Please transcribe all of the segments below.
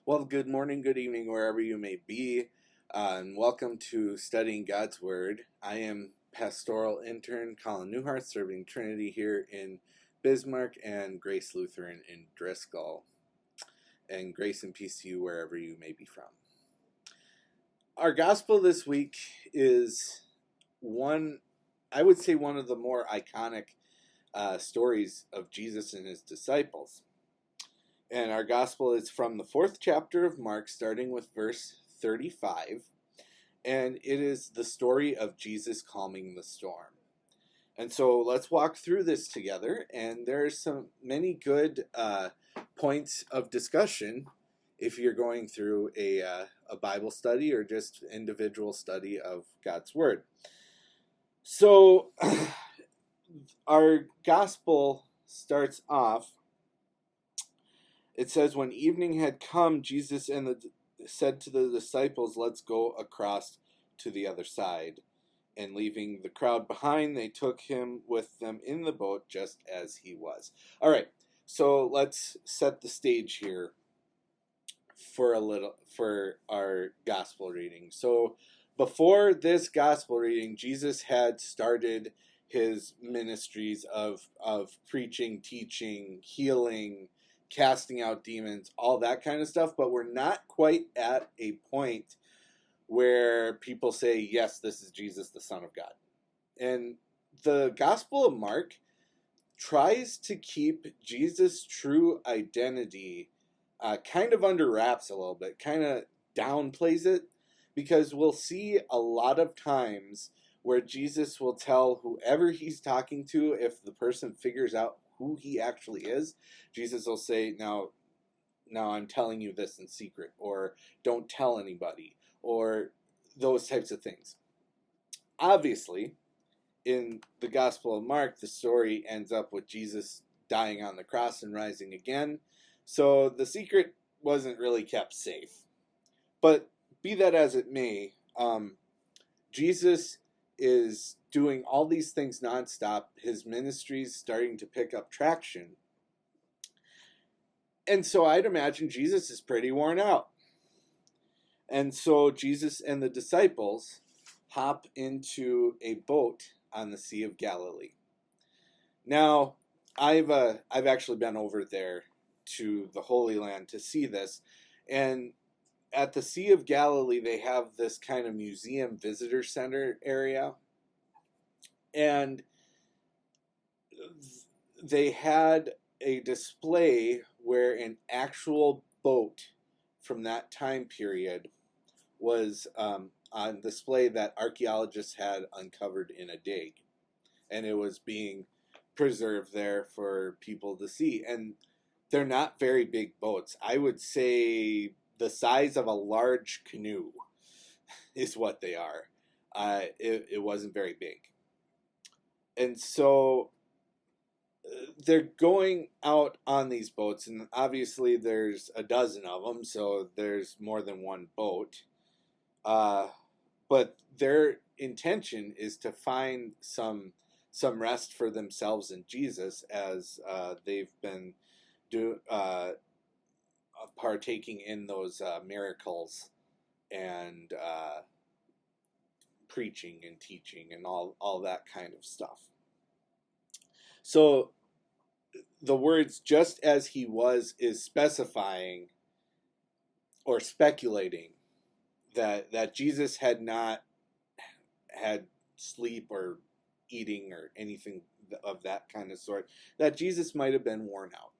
Well, good morning, good evening, wherever you may be, and welcome to Studying God's Word. I am pastoral intern Colin Newhart, serving Trinity here in Bismarck and Grace Lutheran in Driscoll. And grace and peace to you wherever you may be from. Our gospel this week is I would say, one of the more iconic stories of Jesus and his disciples. And our gospel is from the 4th chapter of Mark, starting with verse 35. And it is the story of Jesus calming the storm. And so let's walk through this together. And there's many good points of discussion if you're going through a Bible study or just individual study of God's Word. So our gospel starts off. It says, when evening had come, Jesus said to the disciples, "Let's go across to the other side." And leaving the crowd behind, they took him with them in the boat, just as he was. All right, so let's set the stage here for our gospel reading. So before this gospel reading, Jesus had started his ministries of preaching, teaching, healing, casting out demons, all that kind of stuff, but we're not quite at a point where people say, yes, this is Jesus, the Son of God. And the Gospel of Mark tries to keep Jesus' true identity kind of under wraps a little bit, kind of downplays it, because we'll see a lot of times where Jesus will tell whoever he's talking to, if the person figures out who he actually is, Jesus will say, now I'm telling you this in secret, or don't tell anybody, or those types of things. Obviously, in the Gospel of Mark, the story ends up with Jesus dying on the cross and rising again. So the secret wasn't really kept safe. But be that as it may, Jesus is doing all these things nonstop. His ministry's starting to pick up traction. And so I'd imagine Jesus is pretty worn out. And so Jesus and the disciples hop into a boat on the Sea of Galilee. Now, I've actually been over there to the Holy Land to see this, and at the Sea of Galilee they have this kind of museum visitor center area, and they had a display where an actual boat from that time period was on display that archaeologists had uncovered in a dig, and it was being preserved there for people to see. And they're not very big boats. I would say the size of a large canoe is what they are. It wasn't very big. And so they're going out on these boats, and obviously there's a dozen of them, so there's more than one boat. But their intention is to find some rest for themselves and Jesus, as they've been partaking in those miracles and preaching and teaching and all that kind of stuff. So the words "just as he was" is specifying or speculating that Jesus had not had sleep or eating or anything of that kind of sort, that Jesus might have been worn out.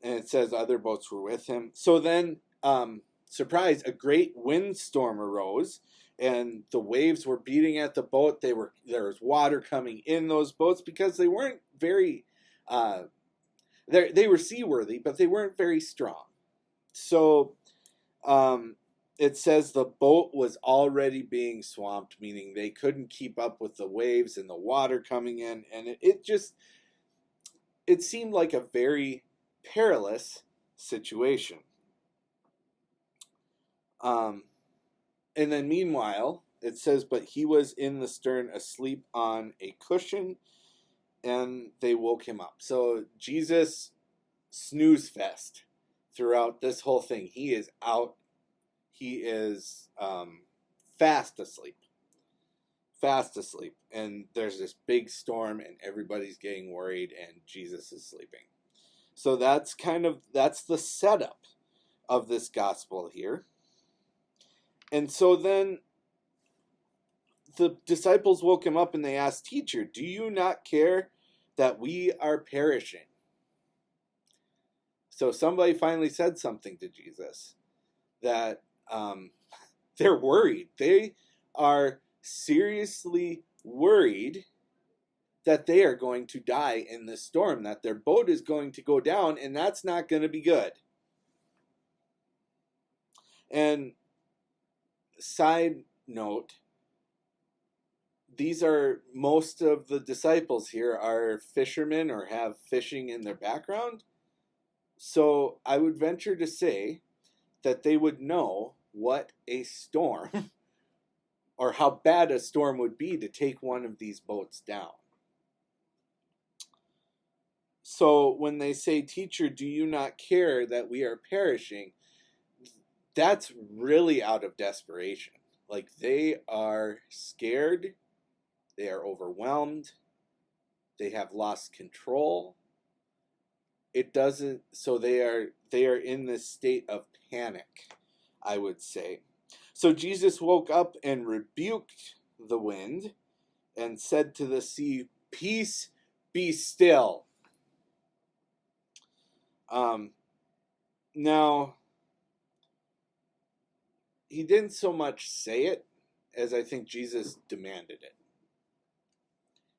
And it says other boats were with him. So then, surprise, a great windstorm arose, and the waves were beating at the boat. There was water coming in those boats because they weren't very, they were seaworthy, but they weren't very strong. So it says the boat was already being swamped, meaning they couldn't keep up with the waves and the water coming in, and it seemed like a very perilous situation. And then meanwhile, it says, but he was in the stern asleep on a cushion, and they woke him up. So Jesus snooze fest throughout this whole thing. He is out. He is fast asleep. Fast asleep. And there's this big storm and everybody's getting worried and Jesus is sleeping. So that's the setup of this gospel here. And so then the disciples woke him up and they asked, "Teacher, do you not care that we are perishing?" So somebody finally said something to Jesus that they're worried. They are seriously worried that they are going to die in this storm, that their boat is going to go down, and that's not going to be good. And side note, most of the disciples here are fishermen or have fishing in their background. So I would venture to say that they would know what a storm or how bad a storm would be to take one of these boats down. So when they say, "Teacher, do you not care that we are perishing?" that's really out of desperation. Like, they are scared, they are overwhelmed, they have lost control. So they are in this state of panic, I would say. So Jesus woke up and rebuked the wind and said to the sea, "Peace, be still." Now, he didn't so much say it as I think Jesus demanded it.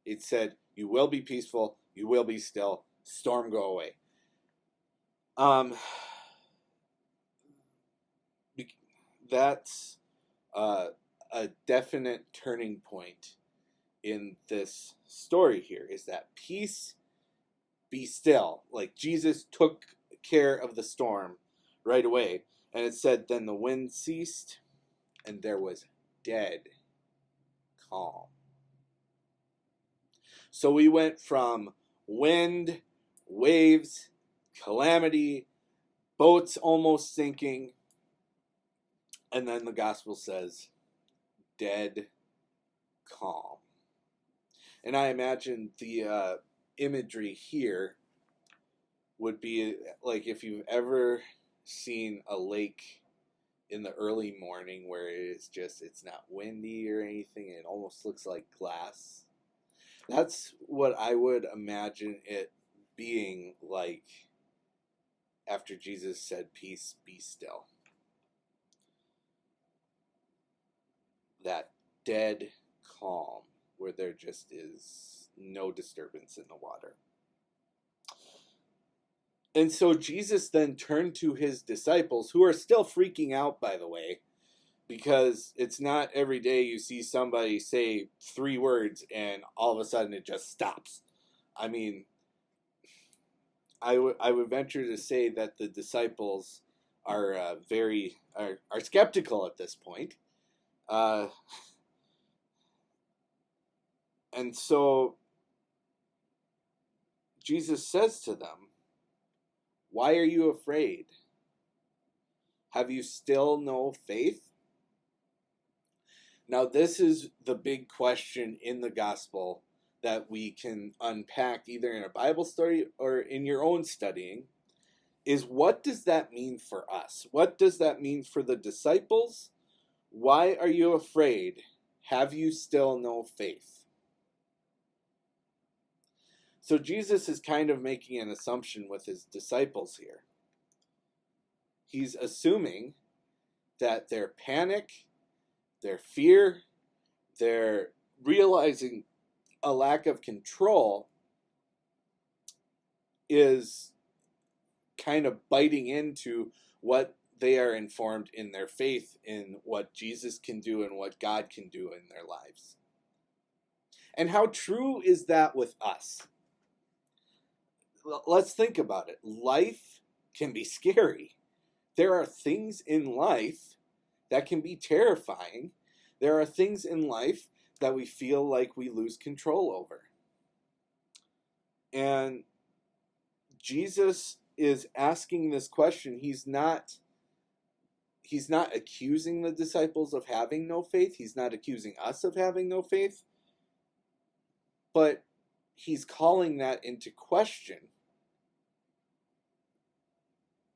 It said, "You will be peaceful, you will be still, storm go away." That's a definite turning point in this story here, is that peace, be still. Like, Jesus took care of the storm right away. And it said, then the wind ceased and there was dead calm. So we went from wind, waves, calamity, boats almost sinking, and then the gospel says, dead calm. And I imagine the imagery here would be like if you've ever seen a lake in the early morning where it's not windy or anything, it almost looks like glass. That's what I would imagine it being like after Jesus said, "Peace, be still." That dead calm where there just is no disturbance in the water. And so Jesus then turned to his disciples, who are still freaking out, by the way, because it's not every day you see somebody say 3 words and all of a sudden it just stops. I mean, I would venture to say that the disciples are are skeptical at this point. And so Jesus says to them, "Why are you afraid? Have you still no faith?" Now, this is the big question in the gospel that we can unpack either in a Bible story or in your own studying, is what does that mean for us? What does that mean for the disciples? Why are you afraid? Have you still no faith? So Jesus is kind of making an assumption with his disciples here. He's assuming that their panic, their fear, their realizing a lack of control is kind of biting into what they are informed in their faith in what Jesus can do and what God can do in their lives. And how true is that with us? Let's think about it. Life can be scary. There are things in life that can be terrifying. There are things in life that we feel like we lose control over. And Jesus is asking this question. He's not accusing the disciples of having no faith. He's not accusing us of having no faith. But he's calling that into question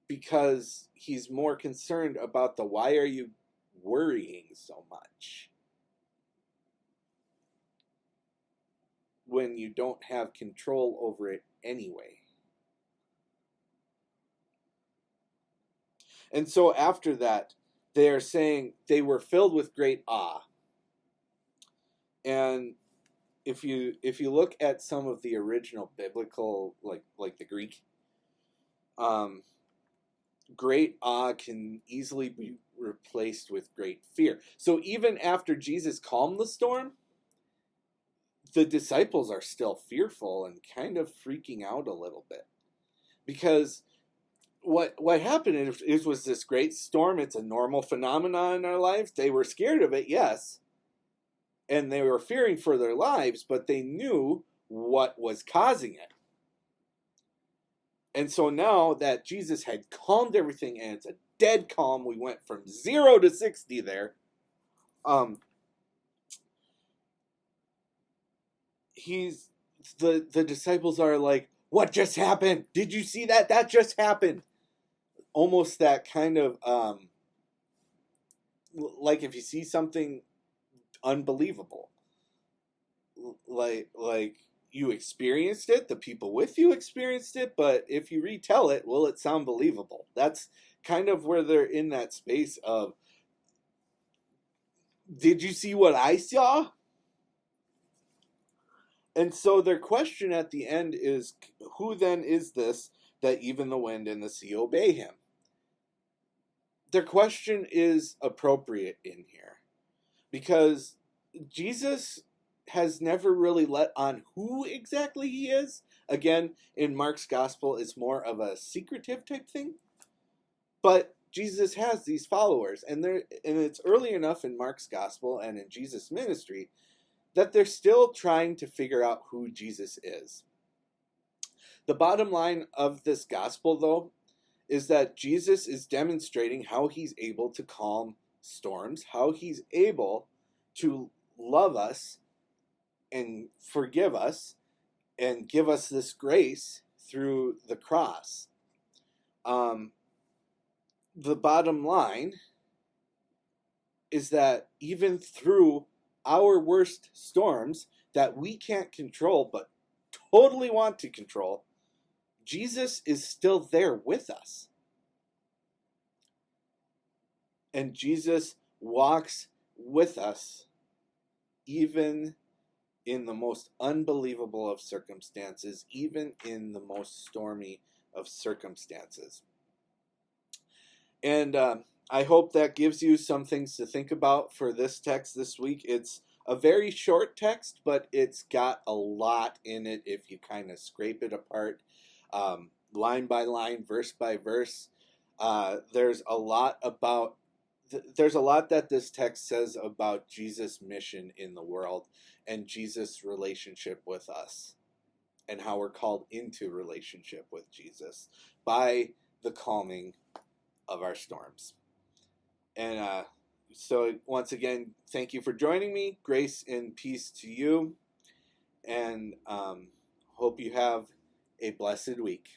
because he's more concerned about the why are you worrying so much when you don't have control over it anyway. And so after that, they are saying they were filled with great awe. And if you look at some of the original biblical, like the Greek, great awe can easily be replaced with great fear. So even after Jesus calmed the storm, the disciples are still fearful and kind of freaking out a little bit, because what happened is was this great storm. It's a normal phenomenon in our lives. They were scared of it, yes, and they were fearing for their lives, but they knew what was causing it. And so now that Jesus had calmed everything, and it's a dead calm, we went from 0 to 60 there. The disciples are like, "What just happened? Did you see that? That just happened." Almost that kind of like if you see something unbelievable, like you experienced it, the people with you experienced it, but if you retell it, will it sound believable? That's kind of where they're in that space of, did you see what I saw? And so their question at the end is, who then is this that even the wind and the sea obey him? Their question is appropriate in here because Jesus has never really let on who exactly he is. Again, in Mark's gospel, it's more of a secretive type thing. But Jesus has these followers, and it's early enough in Mark's gospel and in Jesus' ministry that they're still trying to figure out who Jesus is. The bottom line of this gospel, though, is that Jesus is demonstrating how he's able to calm storms, how he's able to love us and forgive us and give us this grace through the cross. The bottom line is that even through our worst storms that we can't control but totally want to control, Jesus is still there with us. And Jesus walks with us even in the most unbelievable of circumstances, even in the most stormy of circumstances. And I hope that gives you some things to think about for this text this week. It's a very short text, but it's got a lot in it if you kind of scrape it apart, line by line, verse by verse. There's a lot that this text says about Jesus' mission in the world and Jesus' relationship with us and how we're called into relationship with Jesus by the calming of our storms. And so once again, thank you for joining me. Grace and peace to you, and hope you have a blessed week.